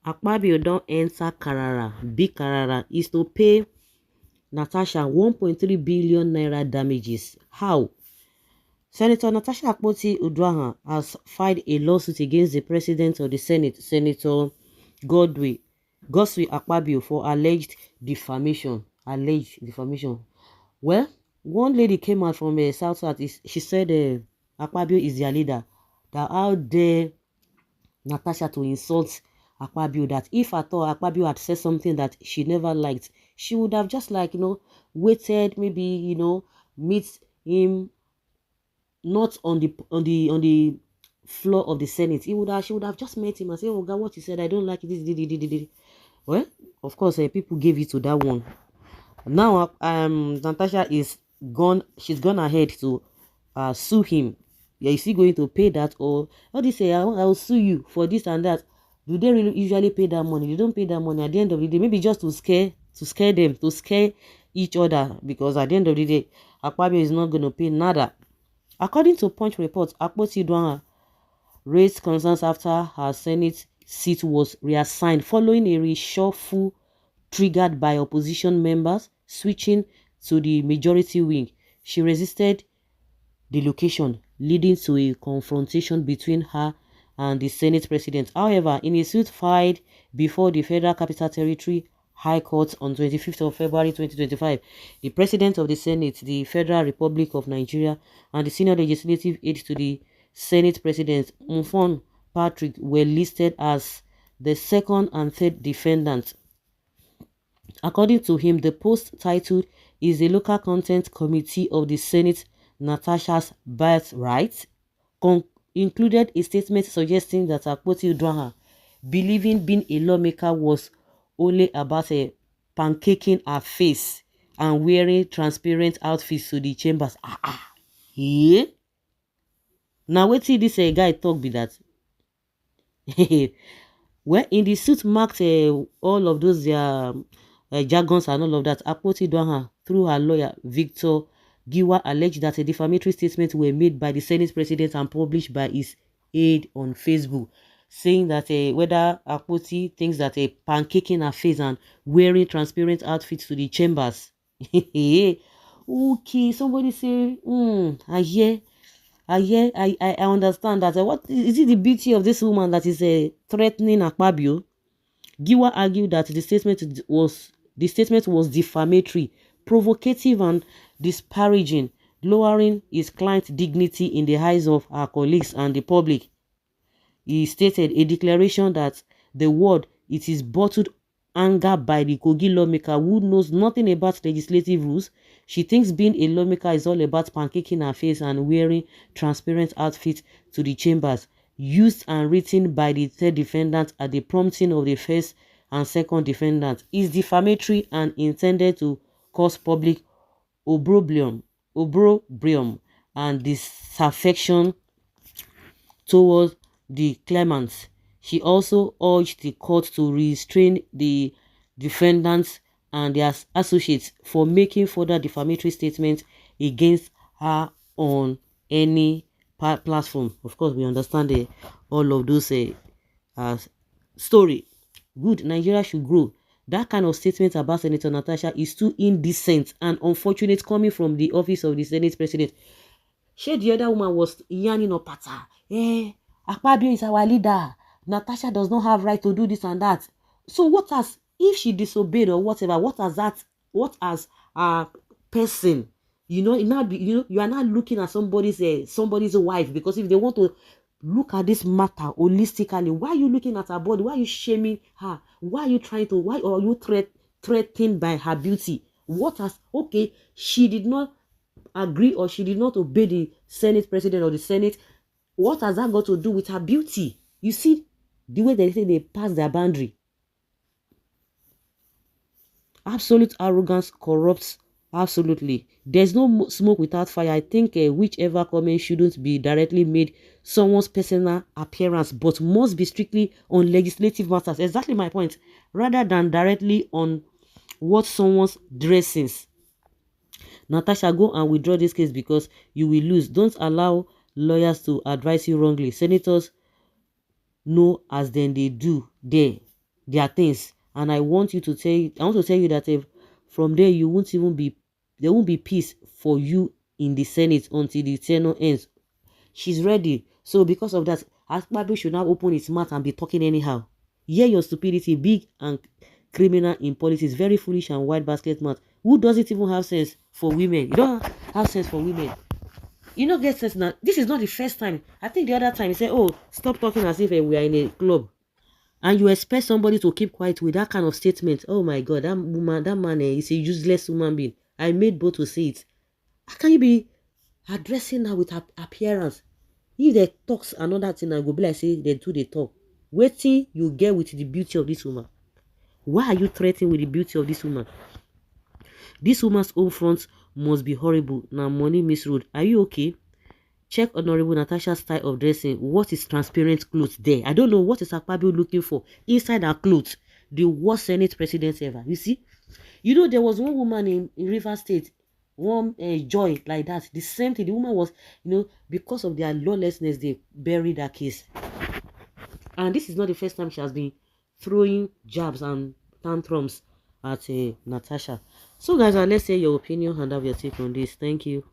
AKPABIO don't enter Karara. Big Karara is to pay Natasha 1.3 billion naira damages. How? Senator Natasha Akpoti-Uduaghan has filed a lawsuit against the President of the Senate, Senator Godswill AKPABIO, for alleged defamation. Well, one lady came out from South. She said AKPABIO is their leader. That how dare Natasha to insult AKPABIO, that if at all AKPABIO had said something that she never liked, she would have just waited, maybe meet him not on the floor of the Senate. She would have just met him and say, "Oh God, what you said, I don't like it." Well, of course, people gave it to that one. Now, Natasha is gone. She's gone ahead to sue him. Yeah, is he going to pay that, or how do you say? I will sue you for this and that. Do they really usually pay that money? They don't pay that money at the end of the day. Maybe just to scare them, to scare each other. Because at the end of the day, AKPABIO is not going to pay nada. According to Punch reports, Akpoti-Uduaghan raised concerns after her Senate seat was reassigned following a reshuffle triggered by opposition members switching to the majority wing. She resisted the location, leading to a confrontation between her and the Senate president. However, in a suit filed before the Federal Capital Territory High Court on 25th of February 2025, the President of the Senate, the Federal Republic of Nigeria, and the senior legislative aide to the Senate President, Mfon Patrick, were listed as the second and third defendants. According to him, the post titled is the Local Content Committee of the Senate, Natasha's Birthright, included a statement suggesting that Akpoti-Uduaghan, believing being a lawmaker was only about pancaking her face and wearing transparent outfits to the chambers. Yeah? Now wait till this guy talk be that. Well, in the suit marked all of those jargons and all of that, Akpoti-Uduaghan, through her lawyer Victor Giwa, alleged that a defamatory statement were made by the Senate president and published by his aide on Facebook, saying that whether Akpoti thinks that pancaking her face and wearing transparent outfits to the chambers. Okay, somebody say, I understand that. What is it the beauty of this woman that is threatening AKPABIO? Giwa argued that the statement was defamatory, provocative, and disparaging, lowering his client's dignity in the eyes of our colleagues and the public. He stated a declaration that the word it is bottled anger by the Kogi lawmaker who knows nothing about legislative rules. She thinks being a lawmaker is all about pancaking her face and wearing transparent outfits to the chambers, used and written by the third defendant at the prompting of the first and second defendant, is defamatory and intended to cause public opprobrium and disaffection towards the claimants. She also urged the court to restrain the defendants and their associates for making further defamatory statements against her on any platform. Of course, we understand all of those story. Good, Nigeria should grow. That kind of statement about Senator Natasha is too indecent and unfortunate coming from the office of the Senate President. She, the other woman, was yarning up at her. AKPABIO is our leader. Natasha does not have right to do this and that. So if she disobeyed or whatever, what has a person, you are not looking at somebody's wife, because if they want to look at this matter holistically, why are you looking at her body? Why are you shaming her? Why are you threatened by her beauty? She did not agree or she did not obey the Senate President or the Senate. What has that got to do with her beauty? You see the way they say they pass their boundary. Absolute arrogance corrupts. Absolutely. There's no smoke without fire. I think whichever comment shouldn't be directly made someone's personal appearance, but must be strictly on legislative matters. Exactly my point. Rather than directly on what someone's dressings. Natasha, go and withdraw this case because you will lose. Don't allow lawyers to advise you wrongly. Senators know as then they do there. their things. And I want to tell you that if from there you won't even be, there won't be peace for you in the Senate until the tenure ends. She's ready. So because of that, AKPABIO should now open its mouth and be talking anyhow. Hear your stupidity, big and criminal in politics, very foolish and wide basket mouth. Who doesn't even have sense for women? You don't have sense for women. You know, get sense now. This is not the first time. I think the other time he said, oh, stop talking as if we are in a club. And you expect somebody to keep quiet with that kind of statement. Oh my God, that woman, that man is a useless human being. I made both to say it. How can you be addressing her with her appearance? If they talks another thing, I go be like say they do the talk. Wait till you get with the beauty of this woman. Why are you threatening with the beauty of this woman? This woman's own front must be horrible. Now money misroad. Are you okay? Check Honorable Natasha's style of dressing. What is transparent clothes there? I don't know what is AKPABIO looking for inside her clothes. The worst Senate president ever. You see? You know, there was one woman in River State, one Joy like that. The same thing. The woman was, you know, because of their lawlessness, they buried her case. And this is not the first time she has been throwing jabs and tantrums at Natasha. So guys, let's say your opinion and have your take on this. Thank you.